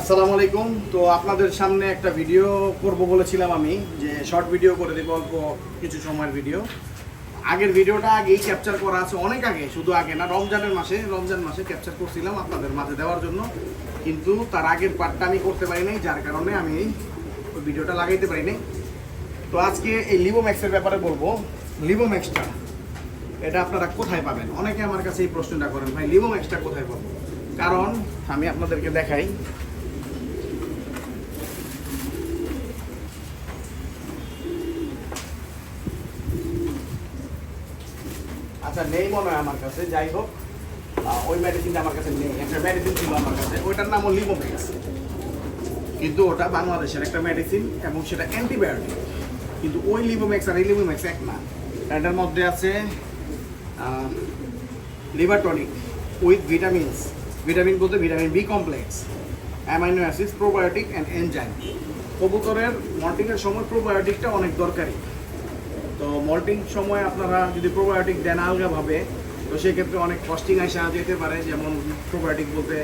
আসসালামু আলাইকুম। তো আপনাদের সামনে একটা ভিডিও করব বলেছিলাম আমি, যে শর্ট ভিডিও করে দেব, অল্প কিছু সময়ের ভিডিও। আগের ভিডিওটা আগেই ক্যাপচার করা আছে, অনেক আগে, শুধু আগে না, রমজান মাসে ক্যাপচার করছিলাম আপনাদের মাঝে দেওয়ার জন্য, কিন্তু তার আগের পার্টটা আমি করতে পারি নাই, যার কারণে আমি ওই ভিডিওটা লাগাইতে পারি নাই। তো আজকে এই লিভোম্যাক্সের ব্যাপারে বলবো। লিভোম্যাক্সটা এটা আপনারা কোথায় পাবেন? অনেকে আমার কাছে এই প্রশ্নটা করেন, ভাই লিভোম্যাক্সটা কোথায় পাবো? কারণ আমি আপনাদেরকে দেখাই। আচ্ছা, নেই মনে হয় আমার কাছে, যাই হোক, ওই মেডিসিনটা আমার কাছে নেই। একটা মেডিসিন ছিল আমার কাছে, ওইটার নাম হল লিভোম্যাক্স, কিন্তু ওটা বাংলাদেশের একটা মেডিসিন এবং সেটা অ্যান্টিবায়োটিক। কিন্তু ওই লিভোম্যাক্স আর এই লিভোম্যাক্স এক না। এটার মধ্যে আছে লিভার টনিক উইথ ভিটামিন বলতে vitamin B complex, amino acids, probiotic and enzyme. কবুতরের মল্টিংয়ের সময় প্রোবায়োটিকটা অনেক দরকারি। তো মল্টিং সময় আপনারা যদি প্রোবায়োটিক দেন আলগাভাবে, তো সেক্ষেত্রে অনেক কস্টিং আসা যেতে পারে। যেমন প্রোবায়োটিক বলতে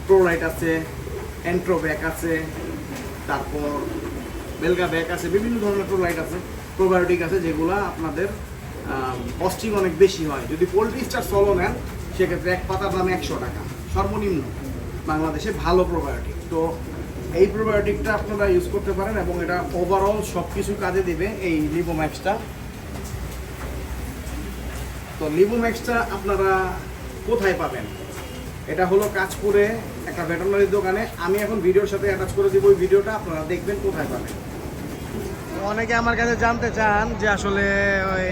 প্রোলাইট আছে, এন্ট্রোব্যাক আছে, তারপর বেলগা ব্যাক আছে, বিভিন্ন ধরনের প্রোলাইট আছে, প্রোবায়োটিক আছে, যেগুলো আপনাদের কস্টিং অনেক বেশি হয়। যদি পোলট্রি স্টার সলো নেন, সেক্ষেত্রে এক পাতার দাম 100 টাকা সর্বনিম্ন বাংলাদেশে, ভালো প্রোবায়োটিক। তো এই প্রোবায়োটিকটা আপনারা ইউজ করতে পারেন এবং এটা ওভারঅল সব কিছু কাজে দেবে এই লিভোম্যাক্সটা। তো লিভোম্যাক্সটা আপনারা কোথায় পাবেন? এটা হলো কাঁচপুরে একটা ভেটেরিনারি দোকানে। আমি এখন ভিডিওর সাথে অ্যাটাচ করে দিব, ওই ভিডিওটা আপনারা দেখবেন কোথায় পাবেন। অনেকে আমার কাছে জানতে চান যে আসলে ওই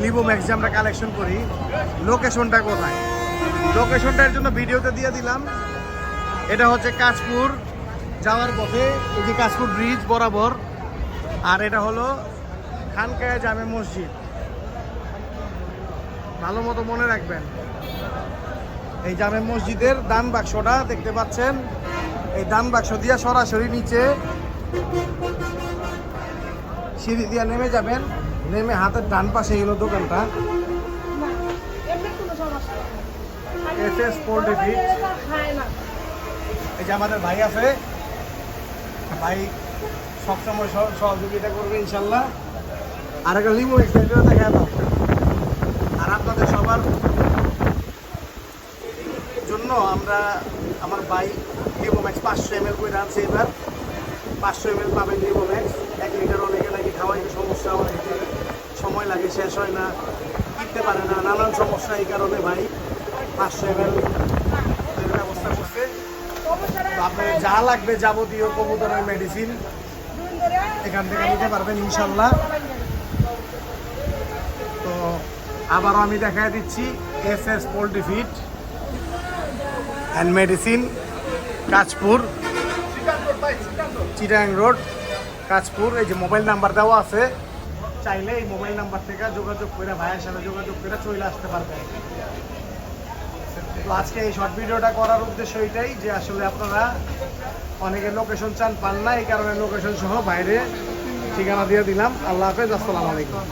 লিভোম্যাক্স যে আমরা কালেকশন করি, লোকেশনটা কোথায়? লোকেশনটার জন্য ভিডিওতে দিয়ে দিলাম। এটা হচ্ছে কাঁচপুর যাওয়ার পথে, এই যে কাঁচপুর ব্রিজ বরাবর, আর এটা হলো খানকায়া জামে মসজিদ। ভালো মতো মনে রাখবেন, এই জামে মসজিদের দান বাক্সটা দেখতে পাচ্ছেন, এই দান বাক্স দিয়ে সরাসরি নিচে সিঁড়ি দিয়ে নেমে যাবেন। নেমে হাতের ডান পাশে হলো দোকানটা, এসএস পোল্ট্রি ফিড। এই যে আমাদের ভাই আছে, ভাই সবসময় সহযোগিতা করবে ইনশাল্লাহ। আর একটা লিমো এক্সটেন্ডার দেখা দাও। আর আপনাদের সবার জন্য আমার ভাই লিভোম্যাক্স 500 ml করে আনছে এবার। 500 ml পাবেন লিভোম্যাক্স। 1 লিটার অনেকে নাকি খাওয়াইতে সমস্যা, অনেকে সময় লাগে, শেষ হয় না, কিনতে পারে না, নানান সমস্যা। এই কারণে ভাই 500 ml ব্যবস্থা করছে। আপনার যা লাগবে যাবতীয় কবুতরের মেডিসিন এখান থেকে নিতে পারবেন ইনশাল্লাহ। তো আবারও আমি দেখাই দিচ্ছি, SS poultry feed and medicine, Kanchpur, Chittagong road, Kanchpur. এই যে মোবাইল নাম্বার দেওয়া আছে, চাইলে এই মোবাইল নাম্বার থেকে যোগাযোগ করে, ভাইয়ের সাথে যোগাযোগ করে চলে আসতে পারবেন। তো আজকে এই শর্ট ভিডিওটা করার উদ্দেশ্য এটাই যে আসলে আপনারা অনেকে লোকেশন চান, পান না, এই কারণে লোকেশন সহ বাইরে ঠিকানা দিয়ে দিলাম। আল্লাহ হাফেজ, আসসালামু আলাইকুম।